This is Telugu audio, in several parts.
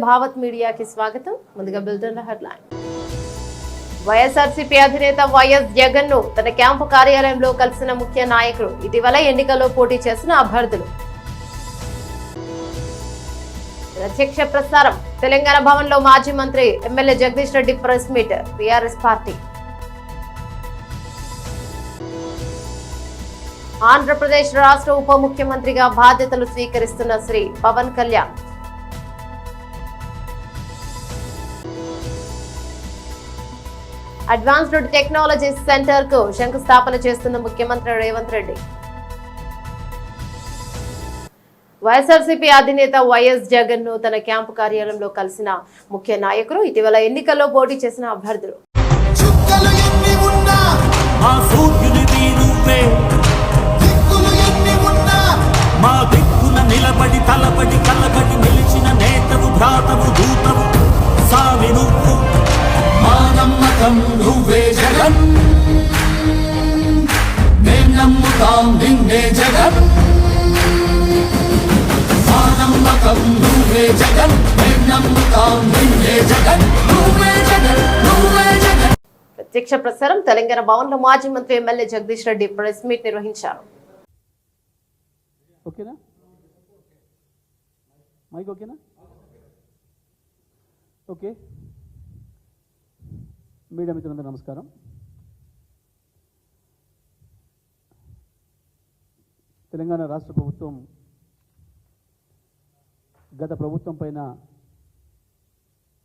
భావత్ మీడియాకి స్వాగతం. ముందుగా బిల్టన్ హెడ్లైన్. వైఎస్ఆర్సీపీ అధినేత వైఎస్ జగన్ ను తన క్యాంపు కార్యాలయంలో కలిసిన ముఖ్య నాయకులు, ఇటీవల ఎన్నికల్లో పోటీ చేసిన అభ్యర్థులు. ప్రత్యక్ష ప్రసారం. తెలంగాణ భవన్ లో మాజీ మంత్రి MLA Jagadish Reddy press meet. TRS party. Andhra Pradesh రాష్ట్ర ఉప ముఖ్యమంత్రిగా బాధ్యతలు స్వీకరిస్తున్న Shri Pawan Kalyan. Advanced technology centre కు శంకుస్థాపన చేస్తున్న ముఖ్యమంత్రి రేవంత్ రెడ్డి. వైఎస్ఆర్సీపీ అధినేత వైఎస్ జగన్ ను తన క్యాంపు కార్యాలయంలో కలిసిన ముఖ్య నాయకులు, ఇటీవల ఎన్నికల్లో పోటీ చేసిన అభ్యర్థులు. నువ్వే జగన్, మేం నమ్ముతాం నిన్నే జగన్. మా నమ్మకం నువ్వే జగన్, మేం నమ్ముతాం నిన్నే జగన్. నువ్వే జగన్, నువ్వే జగన్. ప్రత్యక్ష ప్రసారం. తెలంగాణ భవన్ లో మాజీ మంత్రి MLA Jagadish Reddy press meet నిర్వహించారు. ఓకేనా మైక్? ఓకేనా? ఓకే. మీడియా మిత్రులందరూ నమస్కారం. తెలంగాణ రాష్ట్ర ప్రభుత్వం గత ప్రభుత్వం పైన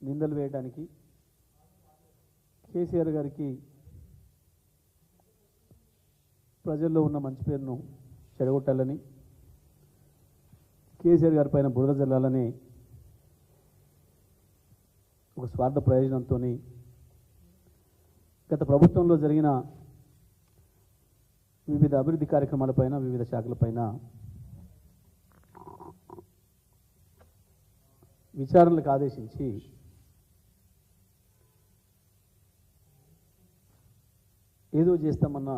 నిందలు వేయడానికి, కేసీఆర్ గారికి ప్రజల్లో ఉన్న మంచి పేరును చెడగొట్టాలని, కేసీఆర్ గారి పైన బురద జల్లాలని ఒక స్వార్థ ప్రయోజనంతో గత ప్రభుత్వంలో జరిగిన వివిధ అభివృద్ధి కార్యక్రమాలపైన, వివిధ శాఖలపైన విచారణలకు ఆదేశించి ఏదో చేస్తామన్న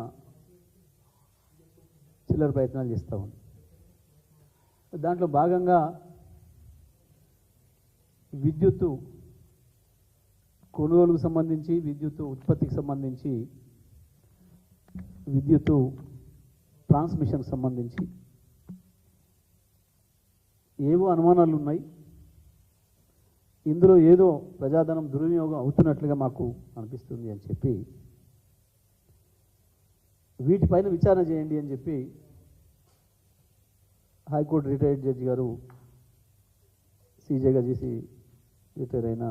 చిల్లర ప్రయత్నాలు చేస్తూ ఉంది. దాంట్లో భాగంగా విద్యుత్తు కొనుగోలుకు సంబంధించి, విద్యుత్తు ఉత్పత్తికి సంబంధించి, విద్యుత్తు ట్రాన్స్మిషన్కి సంబంధించి ఏవో అనుమానాలు ఉన్నాయి. ఇందులో ఏదో ప్రజాధనం దుర్వినియోగం అవుతున్నట్లుగా మాకు అనిపిస్తుంది అని చెప్పి వీటిపైన విచారణ చేయండి అని చెప్పి హైకోర్టు రిటైర్డ్ జడ్జి గారు, సీజేగా చేసి రిటైర్ అయిన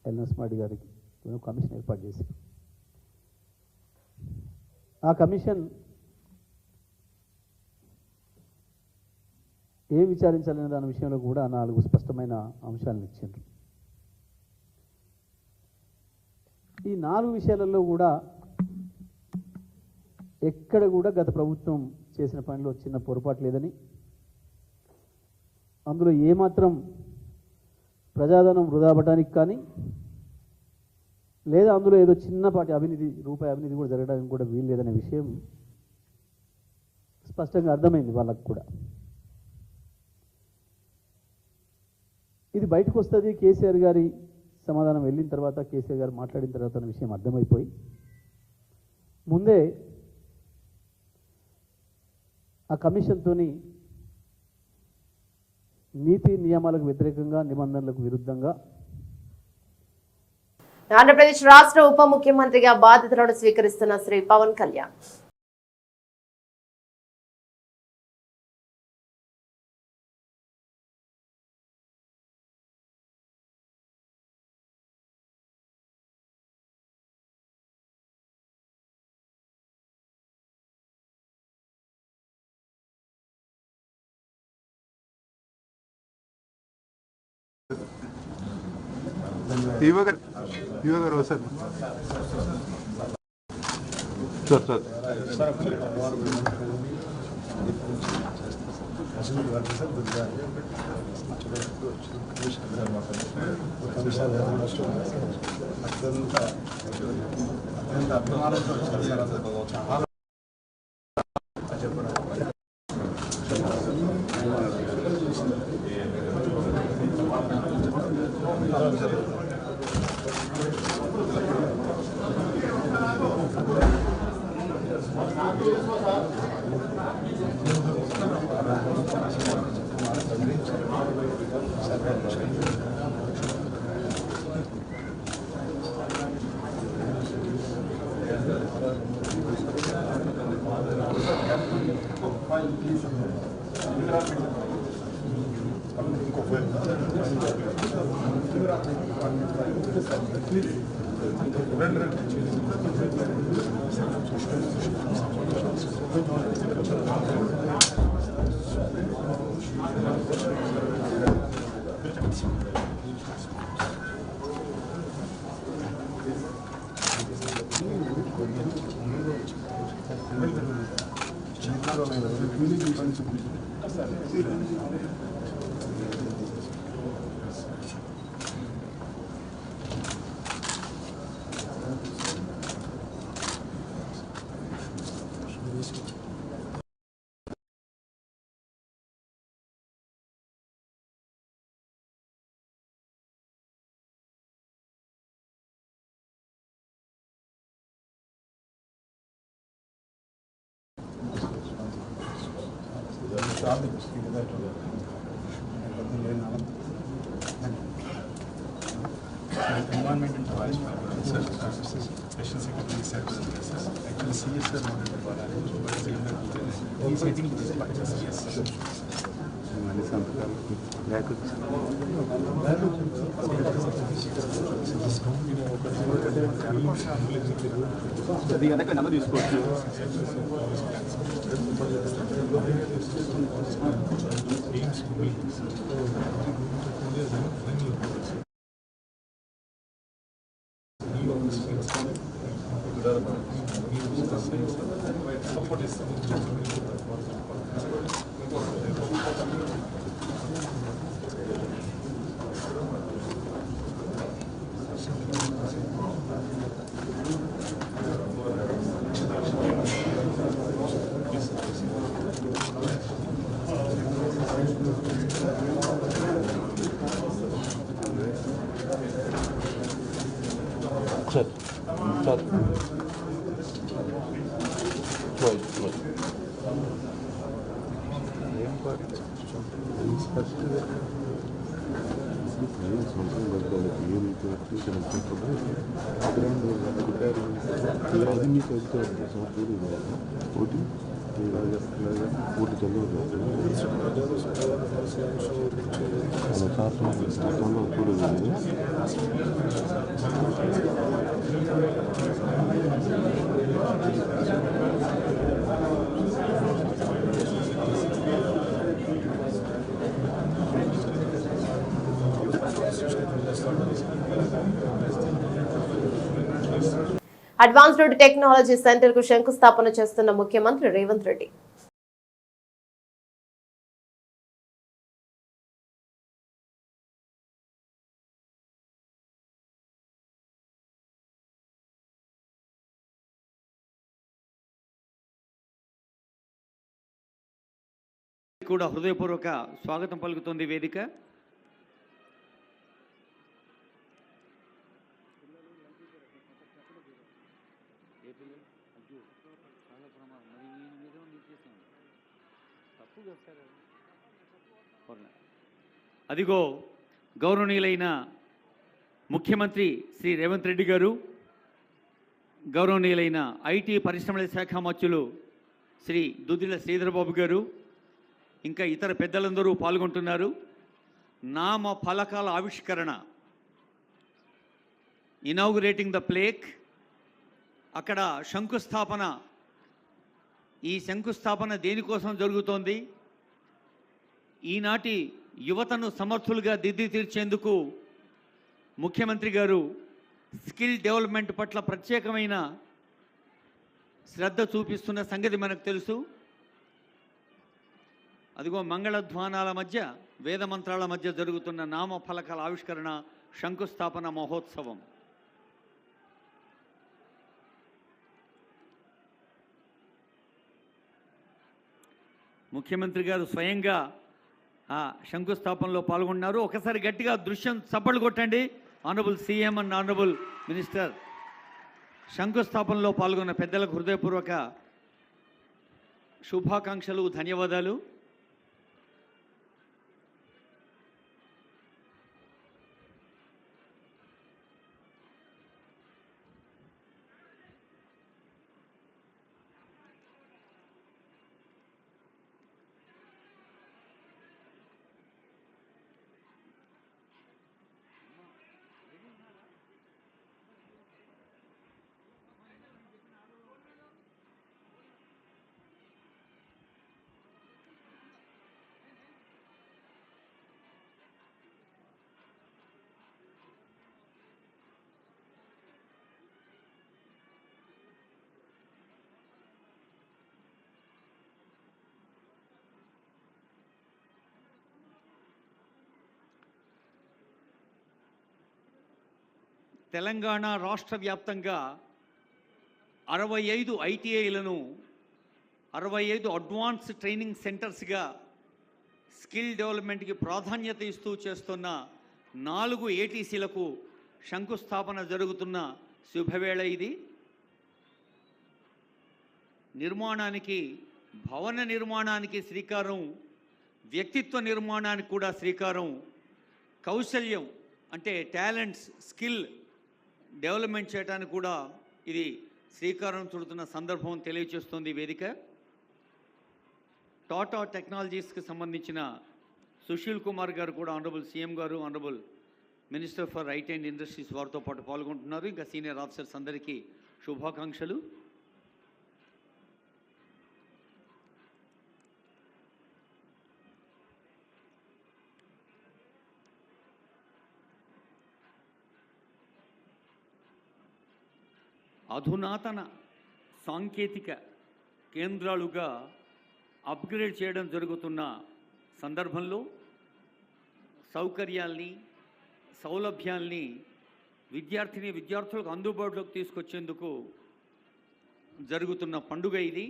ఎల్ఎన్ స్మార్ట్ గారికి కమిషన్ ఏర్పాటు చేశారు. ఆ కమిషన్ ఏం విచారించాలనే దాని విషయంలో కూడా 4 స్పష్టమైన అంశాలను ఇచ్చిండ్రు. ఈ 4 విషయాలలో కూడా ఎక్కడ కూడా గత ప్రభుత్వం చేసిన పనిలో చిన్న పొరపాటు లేదని, అందులో ఏమాత్రం ప్రజాధనం వృధా అవ్వడానికి కానీ, లేదా అందులో ఏదో చిన్నపాటి రూపాయి అవినీతి కూడా జరగడానికి కూడా వీలు లేదనే విషయం స్పష్టంగా అర్థమైంది వాళ్ళకు కూడా. ఇది బయటకు వస్తుంది కేసీఆర్ గారి సమాధానం వెళ్ళిన తర్వాత, కేసీఆర్ గారు మాట్లాడిన తర్వాత అనే విషయం అర్థమైపోయి ముందే ఆ కమిషన్తోని నీతి నియమాలకు వ్యతిరేకంగా, నిబంధనలకు విరుద్ధంగా ఆంధ్రప్రదేశ్ రాష్ట్ర ఉప ముఖ్యమంత్రిగా బాధ్యతలను స్వీకరిస్తున్న శ్రీ పవన్ కళ్యాణ్. ఇవ్వగారు sir Environment and Forest Services, Special Secretary Services. Actually, CS sir wanted to call him, but he's getting dispatches. Yes. Advanced technology centre కు శంకుస్థాపన చేస్తున్న ముఖ్యమంత్రి రేవంత్ రెడ్డి. కూడా హృదయపూర్వక స్వాగతం పలుకుతోంది వేదిక. అదిగో గౌరవనీయులైన ముఖ్యమంత్రి శ్రీ రేవంత్ రెడ్డి గారు, గౌరవనీయులైన ఐటీ పరిశ్రమల శాఖ మంత్రులు శ్రీ దుద్దిళ్ల శ్రీధరబాబు గారు, ఇంకా ఇతర పెద్దలందరూ పాల్గొంటున్నారు. నామ ఫలకాల ఆవిష్కరణ, ఇనాగ్రేటింగ్ ద ప్లేక్, అక్కడ శంకుస్థాపన. ఈ శంకుస్థాపన దేనికోసం జరుగుతోంది? ఈనాటి యువతను సమర్థులుగా తీర్చేందుకు ముఖ్యమంత్రి గారు స్కిల్ డెవలప్మెంట్ పట్ల ప్రత్యేకమైన శ్రద్ధ చూపిస్తున్న సంగతి మనకు తెలుసు. అదిగో మంగళధ్వానాల మధ్య, వేద మంత్రాల మధ్య జరుగుతున్న నామ ఫలకాల ఆవిష్కరణ, శంకుస్థాపన మహోత్సవం. ముఖ్యమంత్రి గారు స్వయంగా ఆ శంకుస్థాపనలో పాల్గొన్నారు. ఒకసారి గట్టిగా దృశ్యం చప్పట్లు కొట్టండి. Honourable CM and honourable minister శంకుస్థాపనలో పాల్గొన్న పెద్దలకు హృదయపూర్వక శుభాకాంక్షలు, ధన్యవాదాలు. తెలంగాణ రాష్ట్ర వ్యాప్తంగా 65 ఐటీఐలను 65 అడ్వాన్స్ ట్రైనింగ్ సెంటర్స్గా స్కిల్ డెవలప్మెంట్కి ప్రాధాన్యత ఇస్తూ చేస్తున్న 4 ఏటీసీలకు శంకుస్థాపన జరుగుతున్న శుభవేళ ఇది. నిర్మాణానికి, భవన నిర్మాణానికి శ్రీకారం, వ్యక్తిత్వ నిర్మాణానికి కూడా శ్రీకారం, కౌశల్యం అంటే టాలెంట్స్, స్కిల్ డెవలప్మెంట్ చేయడానికి కూడా ఇది శ్రీకారం చుడుతున్న సందర్భం తెలియజేస్తుంది వేదిక. టాటా టెక్నాలజీస్కి సంబంధించిన సుశీల్ కుమార్ గారు కూడా ఆనరబుల్ సీఎం గారు, honourable minister for IT and industries వారితో పాటు పాల్గొంటున్నారు. ఇంకా సీనియర్ ఆఫీసర్స్ అందరికీ శుభాకాంక్షలు. అధునాతన సాంకేతిక కేంద్రాలుగా అప్గ్రేడ్ చేయడం జరుగుతున్న సందర్భంలో సౌకర్యాల్ని, సౌలభ్యాల్ని విద్యార్థులకు అందుబాటులోకి తీసుకొచ్చేందుకు జరుగుతున్న పండుగ ఇది.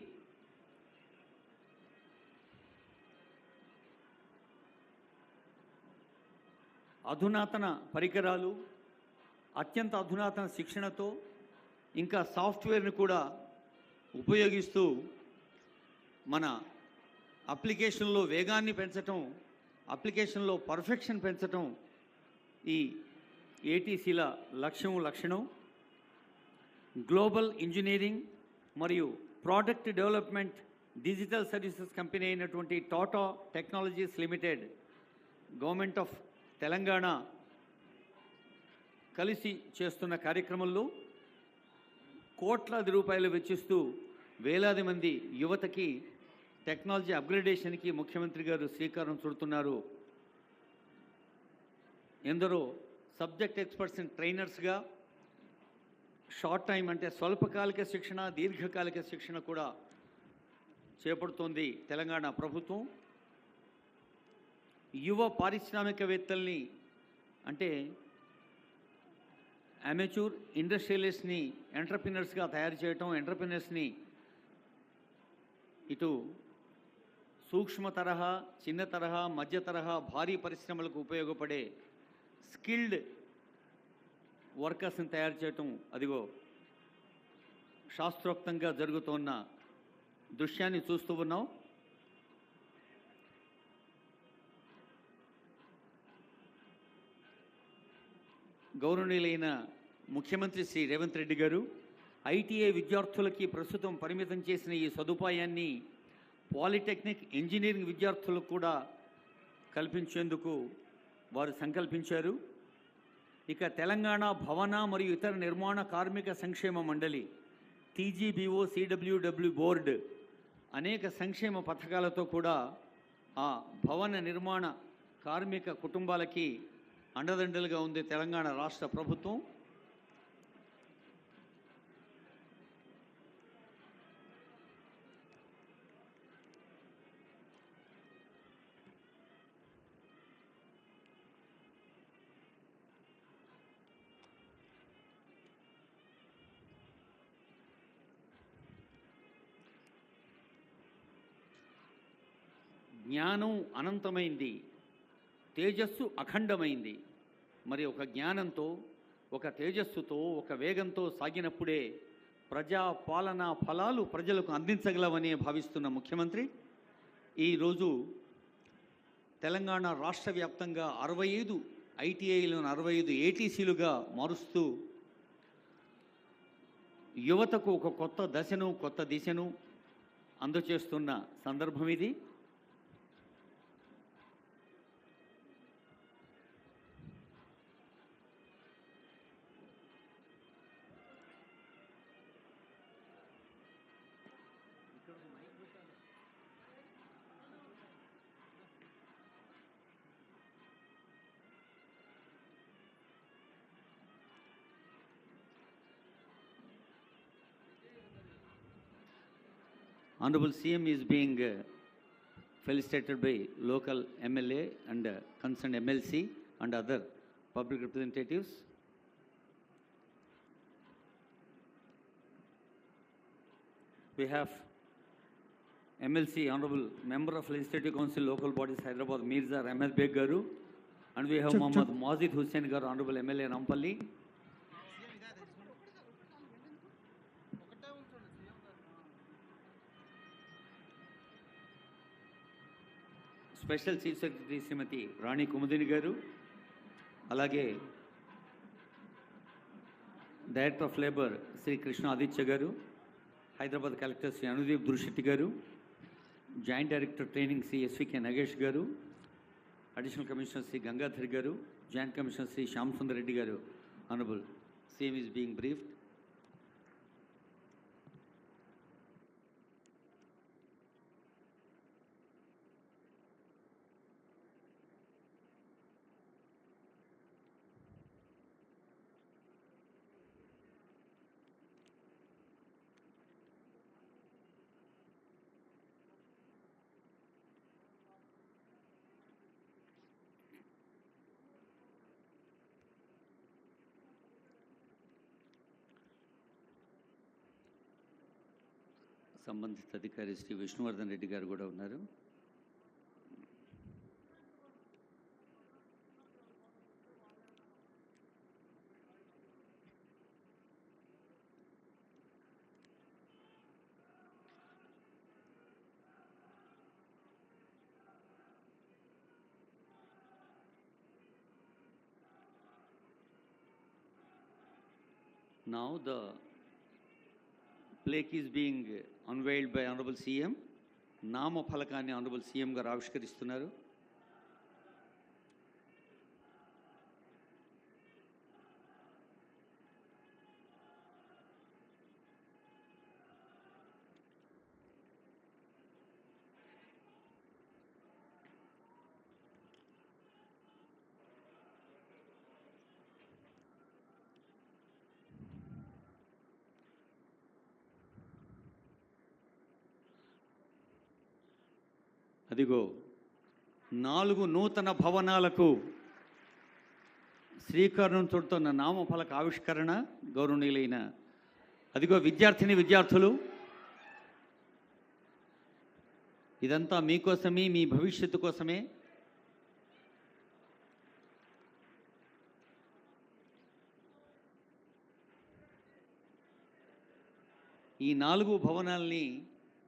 అధునాతన పరికరాలు, అత్యంత అధునాతన శిక్షణతో ఇంకా సాఫ్ట్వేర్ని కూడా ఉపయోగిస్తూ మన అప్లికేషన్లో వేగాన్ని పెంచటం, అప్లికేషన్లో పర్ఫెక్షన్ పెంచటం ఈ ఏటీసీల లక్షణం. గ్లోబల్ ఇంజనీరింగ్ మరియు product development digital services company అయినటువంటి Tata technologies limited, government of Telangana కలిసి చేస్తున్న కార్యక్రమంలో కోట్లాది రూపాయలు వెచ్చిస్తూ వేలాది మంది యువతకి టెక్నాలజీ అప్గ్రేడేషన్కి ముఖ్యమంత్రి గారు శ్రీకారం చుడుతున్నారు. ఎందరో సబ్జెక్ట్ ఎక్స్పర్ట్స్ అండ్ ట్రైనర్స్గా షార్ట్ టైం అంటే స్వల్పకాలిక శిక్షణ, దీర్ఘకాలిక శిక్షణ కూడా చేపడుతోంది తెలంగాణ ప్రభుత్వం. యువ పారిశ్రామికవేత్తల్ని అంటే అమెచ్యూర్ ఇండస్ట్రియలిస్ట్ని ఎంటర్ప్రినర్స్గా తయారు చేయటం, ఎంటర్ప్రినర్స్ని ఇటు సూక్ష్మ తరహా, చిన్న తరహా, మధ్య తరహా, భారీ పరిశ్రమలకు ఉపయోగపడే స్కిల్డ్ వర్కర్స్ని తయారు చేయటం, అదిగో శాస్త్రోక్తంగా జరుగుతున్న దృశ్యాన్ని చూస్తూ ఉన్నాం. గౌరవనీయులైన ముఖ్యమంత్రి శ్రీ రేవంత్ రెడ్డి గారు ఐటీఐ విద్యార్థులకి ప్రస్తుతం పరిమితం చేసిన ఈ సదుపాయాన్ని పాలిటెక్నిక్, ఇంజనీరింగ్ విద్యార్థులకు కూడా కల్పించేందుకు వారు సంకల్పించారు. ఇక తెలంగాణ భవన మరియు ఇతర నిర్మాణ కార్మిక సంక్షేమ మండలి TGBO CWW బోర్డు అనేక సంక్షేమ పథకాలతో కూడా ఆ భవన నిర్మాణ కార్మిక కుటుంబాలకి అండదండలుగా ఉంది తెలంగాణ రాష్ట్ర ప్రభుత్వం. జ్ఞానం అనంతమైంది, తేజస్సు అఖండమైంది. మరి ఒక జ్ఞానంతో, ఒక తేజస్సుతో, ఒక వేగంతో సాగినప్పుడే ప్రజా పాలనా ఫలాలు ప్రజలకు అందించగలవని భావిస్తున్న ముఖ్యమంత్రి ఈరోజు తెలంగాణ రాష్ట్ర వ్యాప్తంగా 65 ఐటీఐలను 65 ఏటీసీలుగా మారుస్తూ యువతకు ఒక కొత్త దశను, కొత్త దిశను అందచేస్తున్న సందర్భం ఇది. Honorable CM is being felicitated by local MLA and concerned MLC and other public representatives. We have MLC, Honorable Member of Legislative Council, Local Bodies, Hyderabad, Mirza Ahmed Beg Garu, and we have Muhammad Mazid Hussain Garu, Honorable MLA Rampalli. Special chief secretary Shrimati Rani Kumudini garu, అలాగే director of labour Shri Krishna Aditya garu, Hyderabad collector Shri Anudeep Durishetty garu, joint director training Shri SVK Nagesh garu, additional commissioner Shri Gangadhar garu, joint commissioner Shri Shyam Sundar Reddy garu. Honourable CM is being briefed. సంబంధిత అధికారి శ్రీ విష్ణువర్ధన్ రెడ్డి గారు కూడా ఉన్నారు. Now the plaque is being unveiled by Honorable CM. నామ ఫలకాన్ని Honorable CM గారు ఆవిష్కరిస్తున్నారు. అదిగో 4 నూతన భవనాలకు శ్రీకారం చుడుతున్న నామఫలక ఆవిష్కరణ. గౌరవనీయులైన అదిగో విద్యార్థులు, ఇదంతా మీకోసమే, మీ భవిష్యత్తు కోసమే. ఈ 4 భవనాల్ని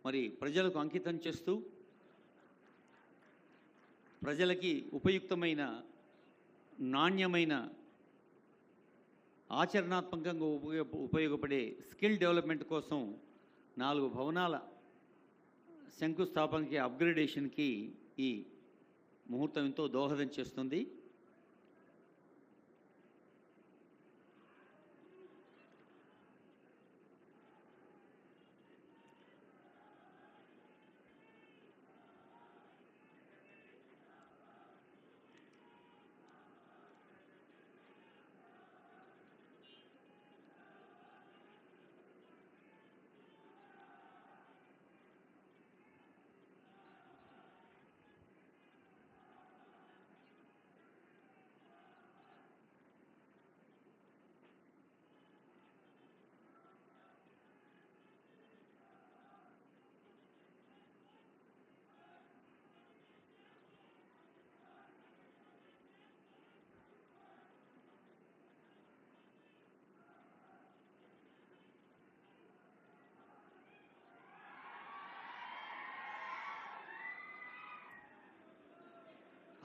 మరి ప్రజలకు అంకితం చేస్తూ ప్రజలకి ఉపయుక్తమైన, నాణ్యమైన, ఆచరణాత్మకంగా ఉపయోగపడే స్కిల్ డెవలప్మెంట్ కోసం 4 భవనాల శంకుస్థాపనకి, అప్గ్రేడేషన్కి ఈ ముహూర్తం ఎంతో దోహదం చేస్తుంది.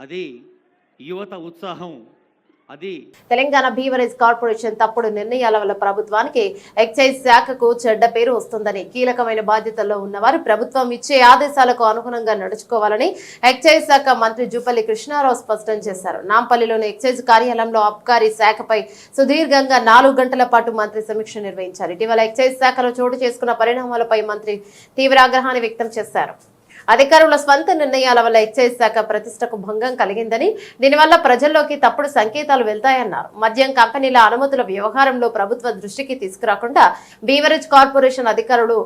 అది యువత ఉత్సాహం, అది తెలంగాణ బీవరేజ్ కార్పొరేషన్ తప్పుడు నిర్ణయాల వల్ల ప్రభుత్వానికి ఎక్సైజ్ శాఖకు చెడ్డ పేరు వస్తుందని, కీలకమైన బాధ్యతల్లో ఉన్నవారు ప్రభుత్వం ఇచ్చే ఆదేశాలకు అనుగుణంగా నడుచుకోవాలని ఎక్సైజ్ శాఖ మంత్రి జూపల్లి కృష్ణారావు స్పష్టం చేశారు. నాంపల్లిలోని ఎక్సైజ్ కార్యాలయంలో అబ్కారీ శాఖపై సుదీర్ఘంగా 4 గంటల పాటు మంత్రి సమీక్ష నిర్వహించారు. ఇటీవల ఎక్సైజ్ శాఖలో చోటు చేసుకున్న పరిణామాలపై మంత్రి తీవ్ర ఆగ్రహాన్ని వ్యక్తం చేశారు. అధికారుల స్వంత నిర్ణయాల వల్ల ఎక్సైజ్ శాఖ ప్రతిష్టకు భంగం కలిగిందని, దీనివల్ల ప్రజల్లోకి తప్పుడు సంకేతాలు వెళ్తాయన్నారు. మద్యం కంపెనీల అనుమతుల వ్యవహారంలో ప్రభుత్వ దృష్టికి తీసుకురాకుండా బీవరేజ్ కార్పొరేషన్ అధికారులు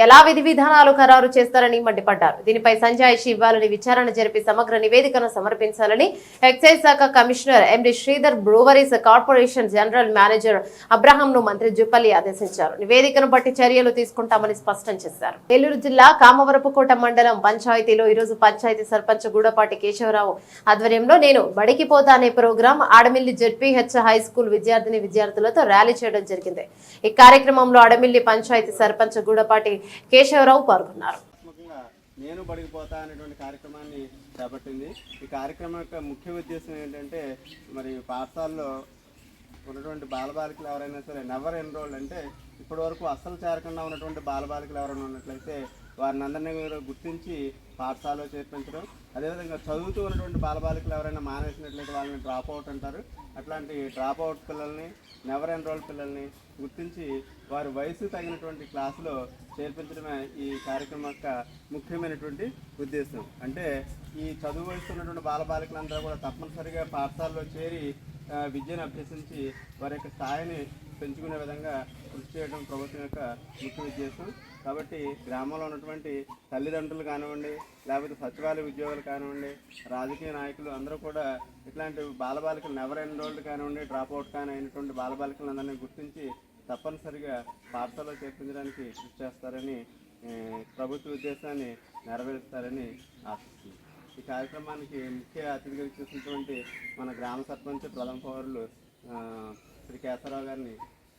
ఎలా విధి విధానాలు ఖరారు చేస్తారని మండిపడ్డారు. దీనిపై సంజాయిషి ఇవ్వాలని, విచారణ జరిపి సమగ్ర నివేదికను సమర్పించాలని ఎక్సైజ్ శాఖ commissioner MD Sridhar, breweries corporation general manager అబ్రహాంను మంత్రి జూపల్లి ఆదేశించారు. నివేదికను బట్టి చర్యలు తీసుకుంటామని స్పష్టం చేశారు. ఏలూరు జిల్లా కామవరపుకోట మండలం పంచాయతీలో ఈరోజు పంచాయతీ సర్పంచ్ గూడపాటి కేశవరావు ఆధ్వర్యంలో నేను బడికి పోతా అనే program Adamilli ZPH high school విద్యార్థులతో ర్యాలీ చేయడం జరిగింది. ఈ కార్యక్రమంలో ఆడమిల్లి పంచాయతీ సర్పంచ్ గూడపాటి కేశవరావు పాల్గొన్నారు. నేను బడికి పోతా అనేటువంటి కార్యక్రమాన్ని చేపట్టింది. ఈ కార్యక్రమం యొక్క ముఖ్య ఉద్దేశం ఏంటంటే, మరి పాఠశాలలో ఉన్నటువంటి బాలబాలికలు ఎవరైనా సరే నెవర్ ఎన్రోల్డ్ అంటే ఇప్పటి వరకు అస్సలు చేరకుండా ఉన్నటువంటి బాలబాలికలు ఎవరైనా ఉన్నట్లయితే వారిని అందరినీ గుర్తించి పాఠశాలలో చేర్పించడం, అదేవిధంగా చదువుతూ ఉన్నటువంటి బాలబాలికలు ఎవరైనా మానేసినట్లయితే వాళ్ళని డ్రాప్ అవుట్ అంటారు. అట్లాంటి డ్రాప్ అవుట్ పిల్లల్ని, నెవర్ ఎన్రోల్డ్ పిల్లల్ని గుర్తించి వారి వయసు తగినటువంటి క్లాసులో చేర్పించడమే ఈ కార్యక్రమం యొక్క ముఖ్యమైనటువంటి ఉద్దేశం. అంటే ఈ చదువు వయసు ఉన్నటువంటి బాలబాలికలందరూ కూడా తప్పనిసరిగా పాఠశాలలో చేరి విద్యను అభ్యసించి వారి యొక్క స్థాయిని పెంచుకునే విధంగా కృషి చేయడం ప్రభుత్వం యొక్క ముఖ్య ఉద్దేశం. కాబట్టి గ్రామంలో ఉన్నటువంటి తల్లిదండ్రులు కానివ్వండి, లేకపోతే సచివాలయ ఉద్యోగులు కానివ్వండి, రాజకీయ నాయకులు అందరూ కూడా ఇట్లాంటి బాలబాలికలు నెవర్ ఎన్రోల్డ్ కానివ్వండి, డ్రాప్ అవుట్ కానీ అయినటువంటి బాలబాలికలందరినీ గుర్తించి తప్పనిసరిగా పాఠశాలలో చేర్పించడానికి కృషి చేస్తారని, ప్రభుత్వ ఉద్దేశాన్ని నెరవేరుస్తారని ఆశిస్తుంది. ఈ కార్యక్రమానికి ముఖ్య అతిథిగా చేసినటువంటి మన గ్రామ సర్పంచ్ ప్రథమ పౌరులు శ్రీ కేశవరావు గారిని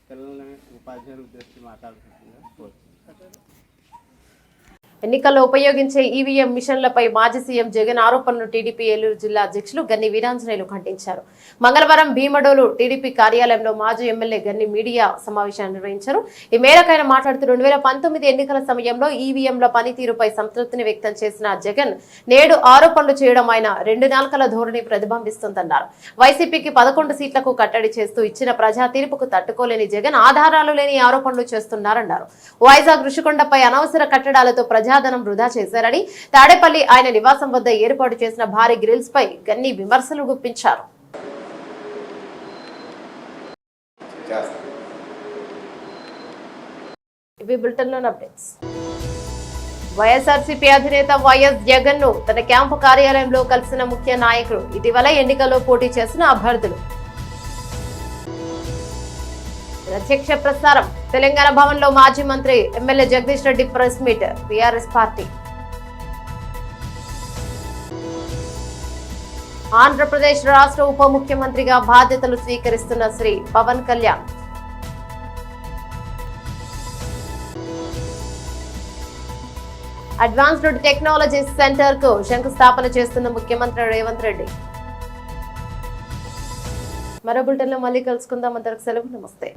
పిల్లలని ఉపాధ్యాయులు ఉద్దేశించి మాట్లాడుతుందిగా కోరుతున్నాను. ఎన్నికల్లో ఉపయోగించే ఈవీఎం మిషన్లపై మాజీ సీఎం జగన్ ఆరోపణలు టీడీపీ ఏలూరు జిల్లా అధ్యక్షులు గన్ని వీరాంజనేయులు ఖండించారు. మంగళవారం భీమడోలు టీడీపీ కార్యాలయంలో మాజీ ఎమ్మెల్యే గన్ని మీడియా సమావేశాన్ని నిర్వహించారు. ఈ మేరకు ఆయన మాట్లాడుతూ 2019 ఎన్నికల సమయంలో ఈవీఎంల పనితీరుపై సంతృప్తిని వ్యక్తం చేసిన జగన్ నేడు ఆరోపణలు చేయడం ఆయన 2 నాల్కల ధోరణి ప్రతిబింబిస్తుందన్నారు. వైసీపీకి 11 సీట్లకు కట్టడి చేస్తూ ఇచ్చిన ప్రజా తీర్పుకు తట్టుకోలేని జగన్ ఆధారాలు లేని ఆరోపణలు చేస్తున్నారన్నారు. వైజాగ్ ఋషికొండపై అనవసర కట్టడాలతో ప్రజాధనం వృధా చేశారని, తాడేపల్లి ఆయన నివాసం వద్ద ఏర్పాటు చేసిన భారీ గ్రిల్స్ పై గన్ని విమర్శలు గుప్పించారు. వైఎస్ఆర్సీపీ అధినేత వైఎస్ జగన్ ను తన క్యాంపు కార్యాలయంలో కలిసిన ముఖ్య నాయకులు, ఇటీవల ఎన్నికల్లో పోటీ చేసిన అభ్యర్థులు. ప్రత్యక్ష ప్రసారం తెలంగాణ భవన్ లో మాజీ మంత్రి MLA Jagadish Reddy press meet. TRS party Andhra Pradesh రాష్ట్ర ఉప ముఖ్యమంత్రిగా బాధ్యతలు స్వీకరిస్తున్న Shri Pawan Kalyan. Advanced technology centre కు శంకుస్థాపన చేస్తున్న ముఖ్యమంత్రి రేవంత్ రెడ్డి. మరో బులెటిన్ లో మళ్ళీ కలుసుకుందాం. అందరికి సెలవు, నమస్తే.